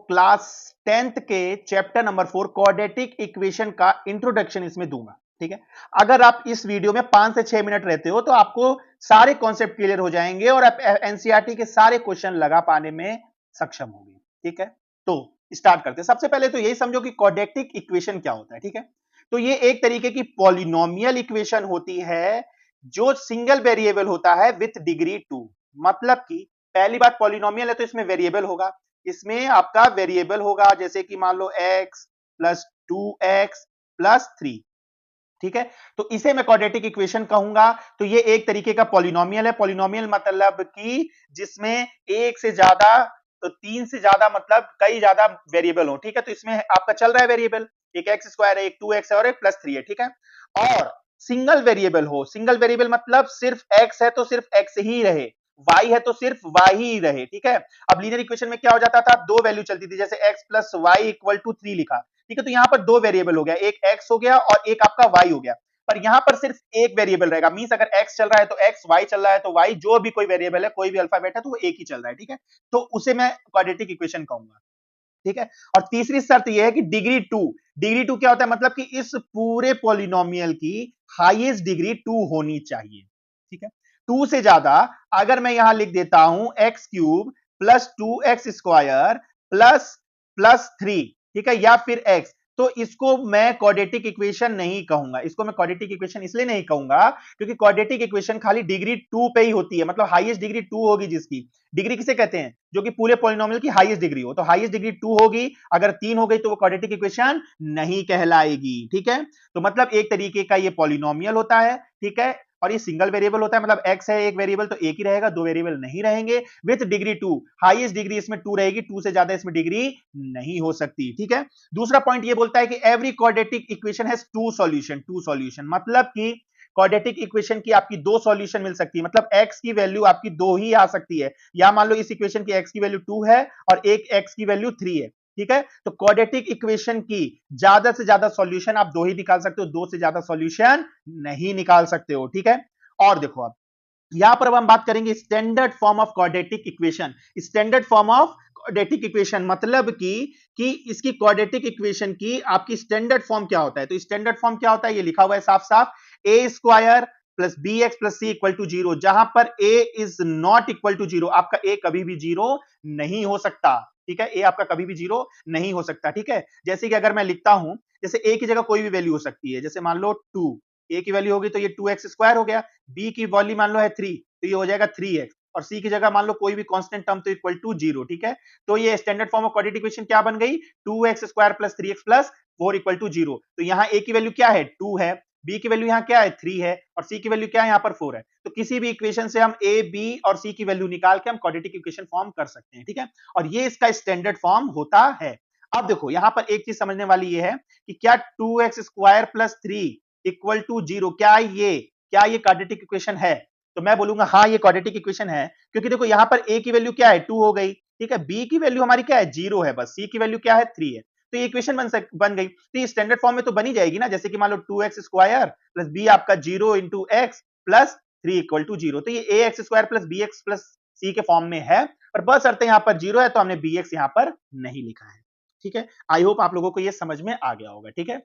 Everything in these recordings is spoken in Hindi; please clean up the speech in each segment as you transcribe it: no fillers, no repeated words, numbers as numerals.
क्लास 10th के चैप्टर नंबर 4 क्वाड्रेटिक इक्वेशन का इंट्रोडक्शन इसमें दूंगा। ठीक है, अगर आप इस वीडियो में 5 से 6 मिनट रहते हो तो आपको सारे कॉन्सेप्ट क्लियर हो जाएंगे और आप एनसीईआरटी के सारे क्वेश्चन लगा पाने में सक्षम होंगे। ठीक है, तो स्टार्ट करते हैं। सबसे पहले तो यही समझो कि क्वाड्रेटिक इक्वेशन क्या होता है। ठीक है, तो ये एक तरीके की पॉलिनोमियल इक्वेशन होती है जो सिंगल वेरिएबल होता है विथ डिग्री 2। मतलब कि पहली बात, पॉलिनोमियल है तो इसमें वेरिएबल होगा, इसमें आपका वेरिएबल होगा जैसे कि मान लो x प्लस 2x प्लस 3। ठीक है, तो इसे मैं क्वाड्रेटिक इक्वेशन कहूंगा। तो ये एक तरीके का पॉलिनोमियल है। पॉलिनोमियल मतलब कि जिसमें एक से ज्यादा, तो 3 से ज्यादा मतलब कई ज्यादा वेरिएबल हो। ठीक है, तो इसमें आपका चल रहा है वेरिएबल, एक एक्स स्क्वायर है, एक 2x है और एक प्लस 3 है। ठीक है, और सिंगल वेरिएबल हो, सिंगल वेरिएबल मतलब सिर्फ x है तो सिर्फ x ही रहे, y है तो सिर्फ y ही रहे। ठीक है, अब लीनियर इक्वेशन में क्या हो जाता था, दो वैल्यू चलती थी, जैसे x plus Y equal to 3 लिखा। ठीक है, तो यहां पर दो वेरिएबल हो गया, एक x हो गया और एक आपका y हो गया, पर यहां पर सिर्फ एक वेरिएबल रहेगा। मींस अगर x चल रहा है तो x, y चल रहा है तो y, जो भी कोई वेरिएबल है, कोई भी अल्फाबेट है तो वो एक ही चल रहा है। ठीक है, तो उसे मैं क्वाड्रेटिक इक्वेशन कहूंगा। ठीक है, और तीसरी शर्त यह है कि डिग्री 2। डिग्री 2 क्या होता है, मतलब कि इस पूरे पॉलिनोमियल की हाईएस्ट डिग्री 2 होनी चाहिए। ठीक है, 2 से ज्यादा अगर मैं यहां लिख देता हूं x cube plus 2x square plus plus 3, ठीक है, या फिर x, तो इसको मैं क्वाड्रेटिक इक्वेशन नहीं कहूंगा। इसको मैं क्वाड्रेटिक इक्वेशन इसलिए नहीं कहूंगा क्योंकि क्वाड्रेटिक इक्वेशन खाली डिग्री 2 पे ही होती है, मतलब हाईएस्ट डिग्री 2 होगी। जिसकी डिग्री किसे कहते हैं, जो कि पूरे पॉलिनोमियल की हाईएस्ट डिग्री हो। तो हाईएस्ट डिग्री 2 होगी, अगर 3 हो गई तो वो क्वाड्रेटिक इक्वेशन नहीं कहलाएगी। ठीक है, तो मतलब एक तरीके का ये पॉलिनोमियल होता है। ठीक है, और ये सिंगल वेरिएबल होता है, मतलब x है एक वेरिएबल तो एक ही रहेगा, दो वेरिएबल नहीं रहेंगे, विथ डिग्री 2। हाईएस्ट डिग्री इसमें 2 रहेगी, 2 से ज्यादा इसमें डिग्री नहीं हो सकती। ठीक है, दूसरा पॉइंट ये बोलता है कि every quadratic equation has two solution. Two solution मतलब कि क्वाड्रेटिक इक्वेशन की आपकी दो सॉल्यूशन मिल सकती है, मतलब x की वैल्यू आपकी दो ही आ सकती है। या मान लो इस इक्वेशन की x की वैल्यू 2 है और एक x की वैल्यू 3 है। ठीक है, तो क्वाड्रेटिक इक्वेशन की ज्यादा से ज्यादा सॉल्यूशन आप दो ही निकाल सकते हो, दो से ज्यादा सॉल्यूशन नहीं निकाल सकते हो। ठीक है, और देखो अब यहां पर अब हम बात करेंगे standard form of quadratic equation. Standard form of quadratic equation मतलब कि इसकी क्वाड्रेटिक इक्वेशन की आपकी स्टैंडर्ड फॉर्म क्या होता है। तो स्टैंडर्ड फॉर्म क्या होता है, ये लिखा हुआ है साफ साफ, A square plus B X plus C equal to 0, जहां पर A is not equal to 0। आपका ए कभी भी 0 नहीं हो सकता। ठीक है, ए आपका कभी भी 0 नहीं हो सकता। ठीक है, जैसे कि अगर मैं लिखता हूं, जैसे ए की जगह कोई भी वैल्यू हो सकती है, जैसे मान लो 2, ए की वैल्यू होगी तो ये 2x स्क्वायर हो गया, बी की वैल्यू मान लो है 3 तो ये हो जाएगा 3x, और सी की जगह मान लो कोई भी कांस्टेंट टर्म तो इक्वल टू 0। ठीक है, तो ये standard form of quadratic equation क्या बन गई, 2x square plus 3x plus 4 equal to 0। तो यहाँ a की वैल्यू क्या है, 2 है, b की वैल्यू यहाँ क्या है, 3 है, और c की वैल्यू क्या है, यहाँ पर 4 है। तो किसी भी इक्वेशन से हम a, b और c की वैल्यू निकाल के हम क्वाड्रेटिक इक्वेशन फॉर्म कर सकते हैं। ठीक है, और ये इसका स्टैंडर्ड फॉर्म होता है। अब देखो यहां पर एक चीज समझने वाली ये है कि क्या 2x square plus 3 equal to 0, क्या ये क्वाड्रेटिक इक्वेशन है। तो मैं बोलूंगा हाँ ये क्वाड्रेटिक इक्वेशन है, क्योंकि देखो यहां पर a की वैल्यू क्या है, 2 हो गई। ठीक है, b की वैल्यू हमारी क्या है, 0 है बस, c की वैल्यू क्या है, 3 है। तो ये इक्वेशन बन गई, तो ये स्टैंडर्ड फॉर्म में तो बनी जाएगी ना, जैसे कि मान लो 2x स्क्वायर प्लस बी आपका 0 into X plus 3 equal to 0। तो ये ax square plus B X plus C के फॉर्म में है, पर बस अर्थ यहाँ पर 0 है तो हमने bx यहाँ पर नहीं लिखा है। ठीक है, आई होप आप लोगों को ये समझ में आ गया होगा। ठीक है,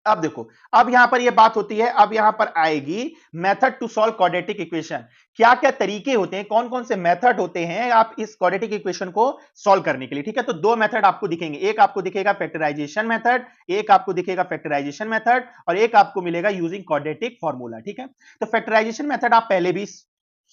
अब देखो, अब यहां पर ये बात होती है, अब यहां पर आएगी method to solve quadratic equation. क्या क्या तरीके होते हैं, कौन कौन से मेथड होते हैं आप इस क्वाड्रेटिक इक्वेशन को सॉल्व करने के लिए। ठीक है, तो दो मेथड आपको दिखेंगे, एक आपको दिखेगा फैक्टराइजेशन मेथड, एक आपको दिखेगा फैक्टराइजेशन मेथड, और एक आपको मिलेगा यूजिंग क्वाड्रेटिक फॉर्मूला। ठीक है, तो फैक्टराइजेशन मेथड आप पहले भी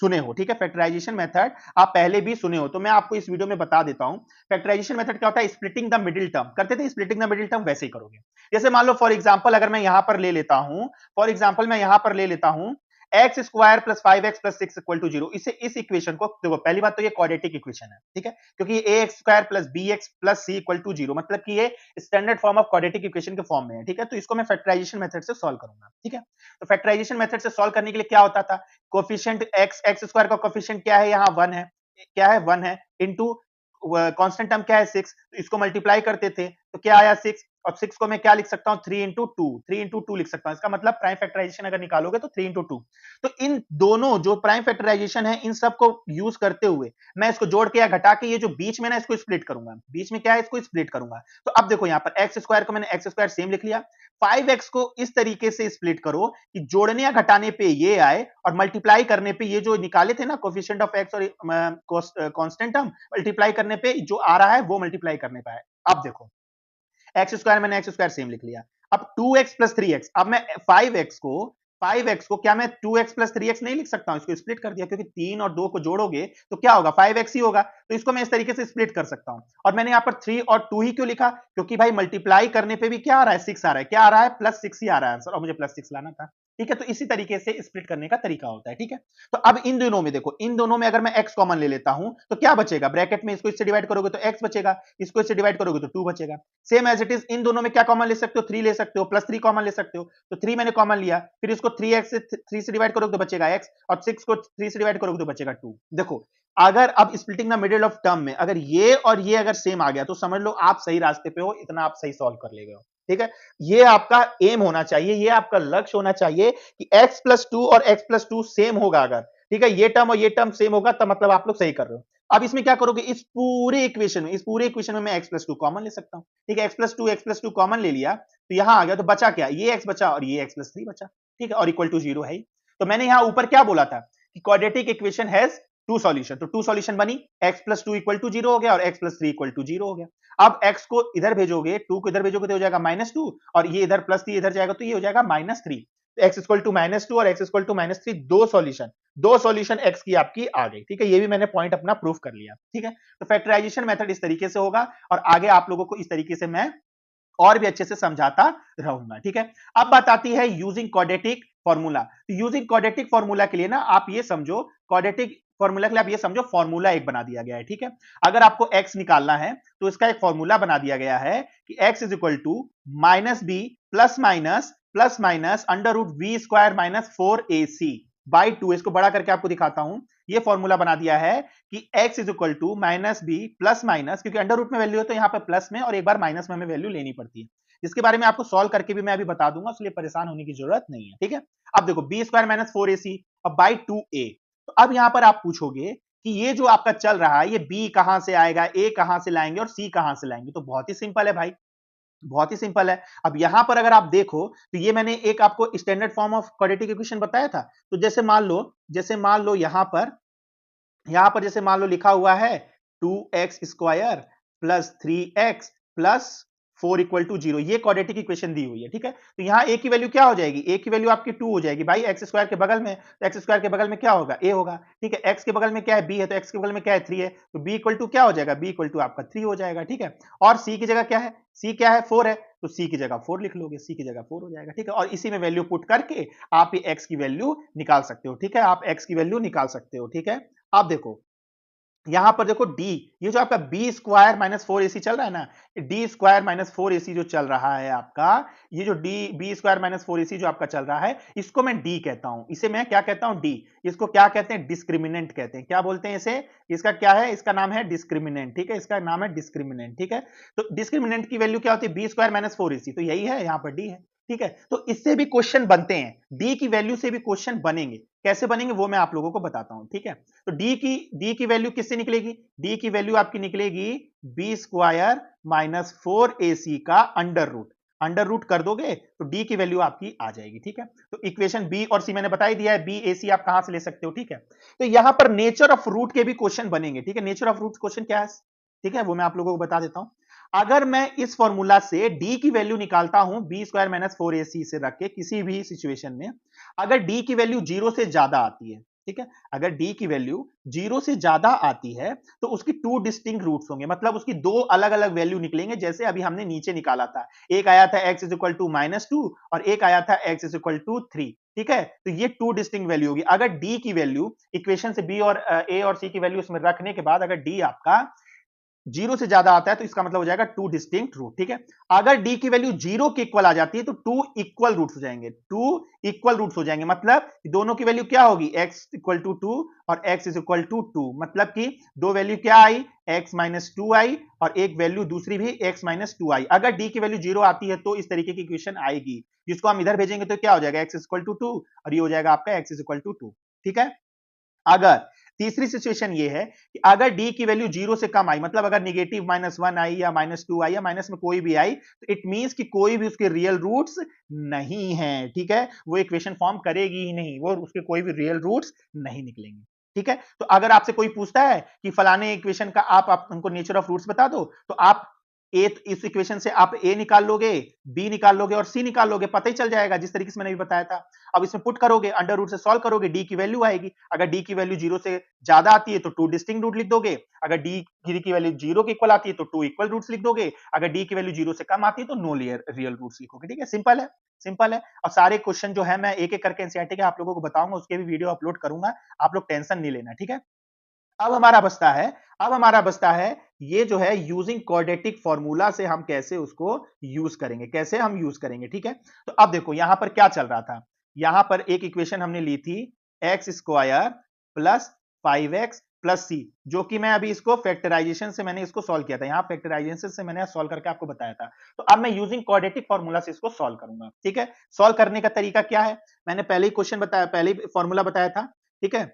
सुने हो। ठीक है, फैक्टराइजेशन मेथड आप पहले भी सुने हो, तो मैं आपको इस वीडियो में बता देता हूं। फैक्टराइजेशन मेथड क्या होता है, स्प्लिटिंग द मिडिल टर्म करते थे, स्प्लिटिंग द मिडिल टर्म वैसे ही करोगे। जैसे मान लो फॉर एग्जांपल अगर मैं यहां पर ले लेता हूं, फॉर एग्जांपल मैं यहां पर ले लेता हूं X square plus 5x plus 6 equal to 0। इसे इस इक्वेशन को देखो, पहली बात तो ये क्वाड्रेटिक इक्वेशन है। ठीक है, क्योंकि ये ax square plus bx plus c equal to 0, मतलब कि ये standard form of quadratic equation के फॉर्म में है। ठीक है, तो इसको मैं फैक्टराइजेशन मेथड से सॉल्व करूंगा। ठीक है, तो फैक्टराइजेशन मेथड से सॉल्व करने के लिए क्या होता था, कोफिशिएंट एक्स स्क्वायर का कोफिशिएंट क्या है, यहाँ 1 है, क्या है 1 है, इंटू कांस्टेंट टर्म क्या है 6, तो इसको मल्टीप्लाई करते थे तो क्या आया 6, और 6 को मैं क्या लिख सकता हूं 3 इंटू टू लिख सकता हूं। इसका मतलब प्राइम फैक्टराइजेशन अगर निकालोगे तो 3 इंटू टू। तो इन दोनों जो प्राइम फैक्टराइजेशन है इन सब को यूज करते हुए मैं इसको जोड़ के या घटा के ये जो बीच में ना इसको स्प्लिट करूंगा, बीच में क्या है इसको स्प्लिट करूंगा। तो अब देखो यहां पर एक्स स्क्वायर को मैंने एक्स स्क्वायर सेम लिख लिया, 5x को इस तरीके से स्प्लिट करो कि जोड़ने या घटाने पे ये आए और मल्टीप्लाई करने पे ये जो निकाले थे ना कोफिशिएंट ऑफ एक्स और कांस्टेंट टर्म, मल्टीप्लाई करने पे जो आ रहा है वो मल्टीप्लाई करने पे आए। अब देखो एक्स स्क्वायर मैंने एक्स स्क्वायर सेम लिख लिया, अब 2x प्लस 3x, अब मैं 5x को क्या मैं 2x प्लस 3x नहीं लिख सकता हूं, इसको स्प्लिट कर दिया क्योंकि 3 और 2 को जोड़ोगे तो क्या होगा 5x ही होगा, तो इसको मैं इस तरीके से स्प्लिट कर सकता हूं। और मैंने यहां पर 3 और 2 ही क्यों लिखा, क्योंकि भाई मल्टीप्लाई करने पे भी क्या आ रहा है 6 आ रहा है, क्या आ रहा है प्लस 6 ही आ रहा है आंसर, और मुझे प्लस 6 लाना था। ठीक है, तो इसी तरीके से स्प्लिट करने का तरीका होता है। ठीक है, तो अब इन दोनों में देखो, इन दोनों में अगर मैं x कॉमन ले लेता हूं तो क्या बचेगा, ब्रैकेट में इसको इससे डिवाइड करोगे तो x बचेगा, इसको इससे डिवाइड करोगे तो 2 बचेगा। Same as it is in दोनों में क्या कॉमन ले सकते हो, 3 ले सकते हो, प्लस 3 कॉमन ले सकते हो, तो 3 मैंने कॉमन लिया, फिर इसको 3 से डिवाइड करोगे तो बचेगा x, और 6 को 3 से डिवाइड करोगे तो बचेगा 2। देखो अगर अब splitting the middle of term में अगर ये और ये अगर सेम आ गया तो समझ लो आप सही रास्ते पे हो, इतना आप सही सॉल्व कर ले गए हो। ठीक है, ये आपका एम होना चाहिए, ये आपका लक्ष्य होना चाहिए कि x प्लस 2 और x प्लस 2 सेम होगा अगर, ठीक है, ये टर्म और ये टर्म सेम होगा तब मतलब आप लोग सही कर रहे हो। अब इसमें क्या करोगे, इस पूरे इक्वेशन में मैं x प्लस 2 कॉमन ले सकता हूं। ठीक है, x प्लस 2 कॉमन ले लिया तो यहां आ गया, तो बचा क्या, ये x बचा और ये x प्लस 3 बचा। ठीक है, और इक्वल टू 0 है ही। तो मैंने यहां ऊपर क्या बोला था कि quadratic equation has two solution, तो टू सॉल्यूशन बनी, x प्लस 2 इक्वल टू 0 हो गया और x प्लस 3 इक्वल टू 0 हो गया। अब x को इधर भेजोगे, 2 को इधर भेजोगे तो हो जाएगा -2, और ये इधर प्लस 3 इधर जाएगा तो ये हो जाएगा -3। तो x इक्वल टू -2 और x इक्वल टू -3 दो सॉल्यूशन x की आपकी आ गई। ठीक है, ये भी मैंने पॉइंट अपना प्रूफ कर लिया। ठीक है, तो फैक्टराइजेशन मेथड इस तरीके से होगा और आगे आप लोगों को इस तरीके से मैं और भी अच्छे से समझाता रहूंगा। ठीक है, अब बात आती है यूजिंग क्वाड्रेटिक फॉर्मूला। तो यूजिंग क्वाड्रेटिक फॉर्मूला के लिए ना आप ये समझो, क्वाड्रेटिक फॉर्मूला के लिए आप ये समझो फॉर्मूला एक बना दिया गया है। ठीक है, अगर आपको x निकालना है तो इसका एक फॉर्मूला बना दिया गया है कि x is equal to -b plus minus under root B square minus 4ac by 2। इसको बड़ा करके आपको दिखाता हूं, ये फॉर्मूला बना दिया है कि x is equal to -b plus minus, क्योंकि अंडर रूट में वैल्यू है तो यहां पर प्लस में और एक बार माइनस में हमें वैल्यू लेनी पड़ती है, जिसके बारे में आपको सॉल्व करके भी मैं अभी बता दूंगा, इसलिए परेशान होने की जरूरत नहीं है। ठीक है, अब देखो बी स्क्वायर माइनस 4ac अब बाई 2a। तो अब यहां पर आप पूछोगे कि ये जो आपका चल रहा है ये b कहां से आएगा, a कहां से लाएंगे और c कहां से लाएंगे। तो बहुत ही सिंपल है भाई, बहुत ही सिंपल है। अब यहां पर अगर आप देखो तो ये मैंने एक आपको standard form of quadratic equation बताया था। तो जैसे मान लो यहां पर जैसे मान लो लिखा हुआ है 2x square plus 3x plus 4 equal to 0, ये क्वाड्रेटिक इक्वेशन दी हुई है। ठीक है, तो यहां a की वैल्यू क्या हो जाएगी, a की वैल्यू आपकी 2 हो जाएगी भाई, x स्क्वायर के बगल में, तो x स्क्वायर के बगल में क्या होगा a होगा। ठीक है, x के बगल में क्या है b है, तो x के बगल में क्या है 3 है, तो b इक्वल टू क्या हो जाएगा, b इक्वल टू आपका 3 हो जाएगा। ठीक है, और c की जगह क्या है, c क्या है 4 है, तो c की जगह 4 लिख लोगे, c की जगह 4 हो जाएगा। ठीक है, और इसी में वैल्यू पुट करके आप ये x की वैल्यू निकाल सकते हो। ठीक है, आप x की वैल्यू निकाल सकते हो। ठीक है, आप देखो यहां पर देखो d, ये जो आपका बी स्क्वायर माइनस 4ac चल रहा है ना, डी स्क्वायर माइनस 4ac जो चल रहा है आपका, ये जो D B square minus 4ac जो आपका चल रहा है, इसको मैं d कहता हूं, इसे मैं क्या कहता हूं d, इसको क्या कहते हैं डिस्क्रिमिनेंट कहते हैं। क्या बोलते हैं इसे, इसका क्या है, इसका नाम है डिस्क्रिमिनेंट। ठीक है, इसका नाम है डिस्क्रिमिनेंट। ठीक है, तो डिस्क्रिमिनेंट की वैल्यू क्या होती है, बी स्क्वायर माइनस 4ac, तो यही है, यहां पर d है। ठीक है, तो इससे भी क्वेश्चन बनते हैं, डी की वैल्यू से भी क्वेश्चन बनेंगे, कैसे बनेंगे वो मैं आप लोगों को बताता हूं। ठीक है, तो डी की वैल्यू किससे निकलेगी, डी की वैल्यू आपकी निकलेगी बी स्क्वायर माइनस 4ac का अंडर रूट कर दोगे तो डी की वैल्यू आपकी आ जाएगी। ठीक है, तो इक्वेशन बी और सी मैंने बता ही दिया है, बी ए सी आप कहां से ले सकते हो। ठीक है, तो यहां पर नेचर ऑफ रूट के भी क्वेश्चन बनेंगे। ठीक है, नेचर ऑफ रूट क्वेश्चन क्या है, ठीक है, वो मैं आप लोगों को बता देता हूं। अगर मैं इस फॉर्मूला से d की वैल्यू निकालता हूं बी स्क्वायर माइनस 4ac से रख के किसी भी सिचुएशन में, अगर d की वैल्यू 0 से ज्यादा आती है, ठीक है, अगर d की वैल्यू 0 से ज्यादा आती है तो उसकी 2 डिस्टिंक्ट रूट्स होंगे, मतलब उसकी दो अलग अलग वैल्यू निकलेंगे, जैसे अभी हमने नीचे निकाला था, एक आया था x इज इक्वल टू -2 और एक आया था x इज इक्वल टू 3। ठीक है, तो ये 2 डिस्टिंक्ट वैल्यू होगी। अगर d की वैल्यू इक्वेशन से b और a और c की वैल्यू इसमें रखने के बाद अगर d आपका जीरो से ज्यादा आता है तो इसका मतलब हो जाएगा टू डिस्टिंक्ट रूट, ठीक है। अगर डी की वैल्यू जीरो के इक्वल आ जाती है तो टू इक्वल रूट्स हो जाएंगे, टू इक्वल रूट्स हो जाएंगे, मतलब दोनों की वैल्यू क्या होगी, x इक्वल टू टू और x is equal to two, मतलब कि दो वैल्यू क्या आई, x माइनस टू आई और एक वैल्यू दूसरी भी x माइनस टू आई। अगर डी की वैल्यू जीरो आती है तो इस तरीके की इक्वेशन आएगी, जिसको हम इधर भेजेंगे तो क्या हो जाएगा, x इक्वल टू टू और ये हो जाएगा आपका x इक्वल टू टू, ठीक है। अगर तीसरी सिचुएशन ये है कि अगर डी की वैल्यू जीरो से कम आई, मतलब अगर निगेटिव माइनस वन आई या माइनस टू आई या माइनस में कोई भी आई, तो इट मींस कि कोई भी उसके रियल रूट्स नहीं है, ठीक है, वो इक्वेशन फॉर्म करेगी ही नहीं, वो उसके कोई भी रियल रूट्स नहीं निकलेंगे, ठीक है। तो अगर आपसे कोई पूछता है कि फलाने इक्वेशन का आप उनको नेचर ऑफ रूट्स बता दो, तो आप ए, इस इक्वेशन से आप ए निकाल लोगे, बी निकाल लोगे और सी निकाल लोगे, पता ही चल जाएगा जिस तरीके से मैंने भी बताया था। अब इसमें पुट करोगे, अंडर रूट से सॉल्व करोगे, डी की वैल्यू आएगी, अगर डी की वैल्यू जीरो से ज्यादा आती है तो टू डिस्टिंक्ट रूट लिख दोगे, अगर डी की वैल्यू जीरो के इक्वल आती है तो टू इक्वल रूट्स लिख दोगे, अगर डी की वैल्यू जीरो से कम आती है तो नो रियल रूट्स लिखोगे, ठीक है, सिंपल है, सिंपल है। और सारे क्वेश्चन जो है मैं एक एक करके एनसीईआरटी के आप लोगों को बताऊंगा, उसके भी वीडियो अपलोड करूंगा, आप लोग टेंशन नहीं लेना, ठीक है। अब हमारा बचता है ये जो है यूजिंग क्वाड्रेटिक फॉर्मूला से हम कैसे उसको यूज करेंगे, कैसे हम यूज करेंगे, ठीक है। तो अब देखो यहां पर क्या चल रहा था, यहां पर एक इक्वेशन हमने ली थी X square plus 5x plus C, जो कि मैं अभी इसको फैक्टराइजेशन से मैंने इसको सॉल्व किया था, यहां फैक्टराइजेशन से मैंने सॉल्व करके आपको बताया था। तो अब मैं यूजिंग क्वाड्रेटिक फॉर्मूला से इसको सॉल्व करूंगा, ठीक है। सॉल्व करने का तरीका क्या है, मैंने पहले ही क्वेश्चन बताया, पहले ही फॉर्मूला बताया था, ठीक है।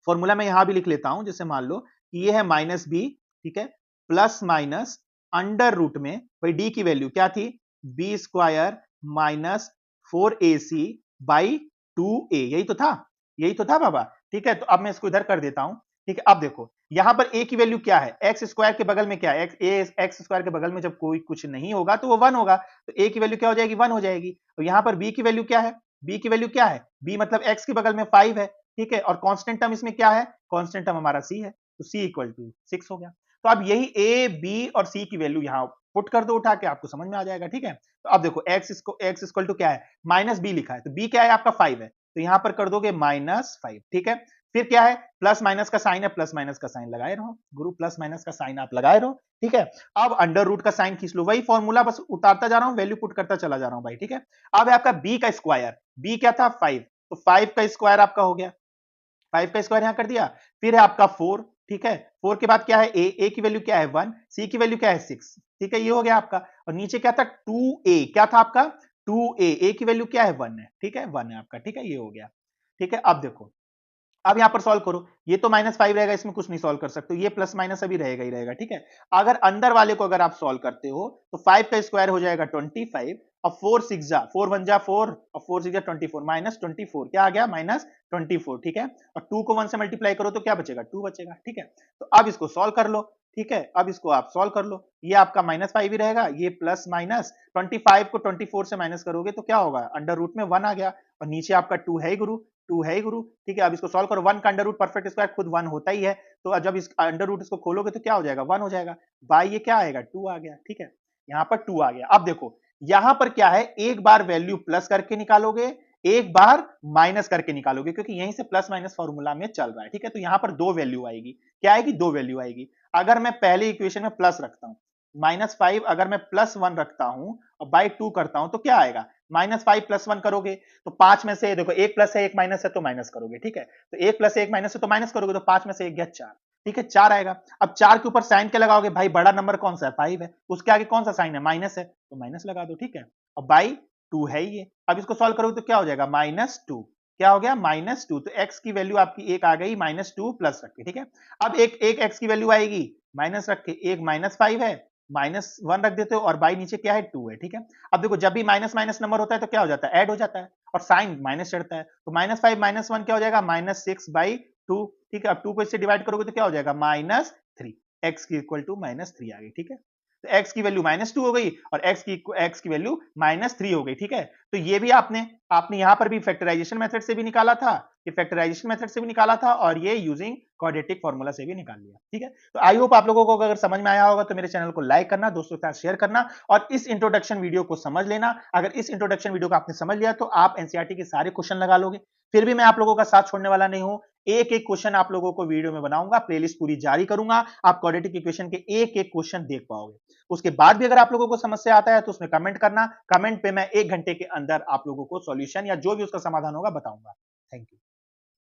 फॉर्मूला मैं यहां भी लिख लेता हूं, जैसे मान लो कि ये है माइनस बी, ठीक है, प्लस माइनस अंडर रूट में भाई डी की वैल्यू क्या थी, B square minus 4ac by 2a, यही तो था, यही तो था बाबा, ठीक है। तो अब मैं इसको इधर कर देता हूं, ठीक है। अब देखो यहां पर a की वैल्यू क्या है, एक्स स्क्वायर के बगल में क्या है, एक्स स्क्वायर के बगल में जब कोई कुछ नहीं होगा तो वो वन होगा, तो a की वैल्यू क्या हो जाएगी, वन हो जाएगी। तो यहां पर b की वैल्यू क्या है, b की वैल्यू क्या है, b मतलब x के बगल में 5 है, ठीक है, और कांस्टेंट टर्म इसमें क्या है, कांस्टेंट टर्म हमारा c है, तो c इक्वल टू 6 हो गया। तो अब यही a b और c की वैल्यू यहां पुट कर दो उठा के, आपको समझ में आ जाएगा, ठीक है। तो अब देखो x इक्वल टू क्या है, माइनस b लिखा है, तो b क्या है आपका 5 है, तो यहां पर कर दोगे -5, ठीक है। फिर क्या है, प्लस माइनस का साइन है, प्लस माइनस का साइन लगाए रहो गुरु, प्लस माइनस का साइन आप लगाए रहो, ठीक है। अब अंडर रूट का साइन खींच लो, वही फॉर्मूला बस उतारता जा रहा हूं, वैल्यू पुट करता चला जा रहा हूं भाई, ठीक है। अब है आपका b का स्क्वायर, b क्या था 5, तो 5 का स्क्वायर आपका हो गया, 5 का स्क्वायर यहां कर दिया, फिर है आपका 4, ठीक है, 4 के बाद क्या है a की वैल्यू क्या है 1, c की वैल्यू क्या है 6, ठीक है, ये हो गया आपका। और नीचे क्या था 2a, क्या था आपका 2a, a की वैल्यू क्या है 1 है, ठीक है, 1 है आपका, ठीक है, ये हो गया, ठीक है। अब देखो अब यहां पर सॉल्व करो, ये तो -5 रहेगा, इसमें कुछ नहीं सॉल्व कर सकते, ये प्लस माइनस अभी रहेगा ही रहेगा, ठीक है। अगर अंदर वाले को अगर आप सॉल्व करते हो तो 5 का स्क्वायर हो जाएगा 25 और 4 6 जा 4 1 जा 4 और 4 6 जा 24, -24 क्या आ गया -24, ठीक है। और 2 को 1 से मल्टीप्लाई करो तो क्या बचेगा 2 बचेगा, ठीक है। तो अब इसको सॉल्व कर लो, ठीक है, अब इसको आप सॉल्व कर लो, ये आपका -5 ही रहेगा, ये प्लस माइनस 25 को 24 से माइनस करोगे तो क्या होगा, अंडर रूट में 1 आ गया और नीचे आपका 2 है ही गुरु, 2 है ही गुरु, ठीक है। अब इसको सॉल्व करो, 1 का अंडर रूट परफेक्ट स्क्वायर खुद 1 होता ही है, तो जब इस अंडर रूट इसको खोलोगे तो क्या हो जाएगा 1 हो जाएगा, बाई ये क्या आएगा 2 आ गया, ठीक है, यहां पर 2 आ गया। अब देखो यहां पर क्या है, एक बार वैल्यू प्लस करके निकालोगे, एक बार माइनस करके निकालोगे, क्योंकि यहीं से प्लस माइनस फॉर्मूला में चल रहा है, ठीक है। तो यहां पर दो वैल्यू आएगी, क्या आएगी, दो वैल्यू आएगी। अगर मैं पहले इक्वेशन में प्लस रखता हूं, -5 अगर मैं +1 रखता हूं और बाई 2 करता हूं तो क्या आएगा, -5 +1 करोगे तो 5 में से देखो एक प्लस है एक माइनस है तो माइनस करोगे, ठीक है। तो एक प्लस एक माइनस है तो माइनस करोगे, तो 5 में से एक गया 4, ठीक है, 4 आएगा। अब 4 के ऊपर साइन क्या लगाओगे, भाई बड़ा नंबर कौन सा है 5 है, उसके आगे कौन सा साइन है माइनस है, तो माइनस लगा दो, ठीक है। अब बाई 2 है ये, अब इसको सॉल्व करोगे तो क्या हो जाएगा -2, क्या हो गया -2, तो x की वैल्यू आपकी एक आ गई -2 प्लस रख के, ठीक है। अब एक x की वैल्यू आएगी माइनस रख के, एक -5 है, -1 रख देते हो और बाई नीचे क्या है 2 है, ठीक है। अब देखो जब भी माइनस माइनस नंबर होता है तो क्या हो जाता है, ऐड हो जाता है और साइन माइनस चढ़ता है, तो -5 -1 क्या हो जाएगा -6/2, ठीक है। अब 2 को इससे डिवाइड करोगे तो क्या हो जाएगा -3, x की इक्वल टू -3 आ गई, ठीक है। तो x की वैल्यू -2 हो गई और x की वैल्यू -3 हो गई, ठीक है। तो ये भी आपने यहां पर भी फैक्टराइजेशन मेथड से भी निकाला था कि फैक्टराइजेशन मेथड से भी निकाला था और ये यूजिंग क्वाड्रेटिक फॉर्मूला से भी निकाल लिया। ठीक है, तो आई होप आप लोगों को अगर समझ में आया होगा तो मेरे चैनल को लाइक करना, दोस्तों के साथ शेयर करना और इस इंट्रोडक्शन वीडियो को समझ लेना। अगर इस इंट्रोडक्शन वीडियो को आपने समझ लिया तो आप एनसीईआरटी के सारे क्वेश्चन लगा लोगे। फिर भी मैं आप लोगों का साथ छोड़ने वाला नहीं हूं, एक एक क्वेश्चन आप लोगों को वीडियो में बनाऊंगा, प्लेलिस्ट पूरी जारी करूंगा, आप क्वाड्रेटिक इक्वेशन के एक एक क्वेश्चन देख पाओगे। उसके बाद भी अगर आप लोगों को समस्या आता है तो उसमें कमेंट करना, कमेंट पे मैं 1 घंटे के अंदर आप लोगों को सॉल्यूशन या जो भी उसका समाधान होगा बताऊंगा। Thank you.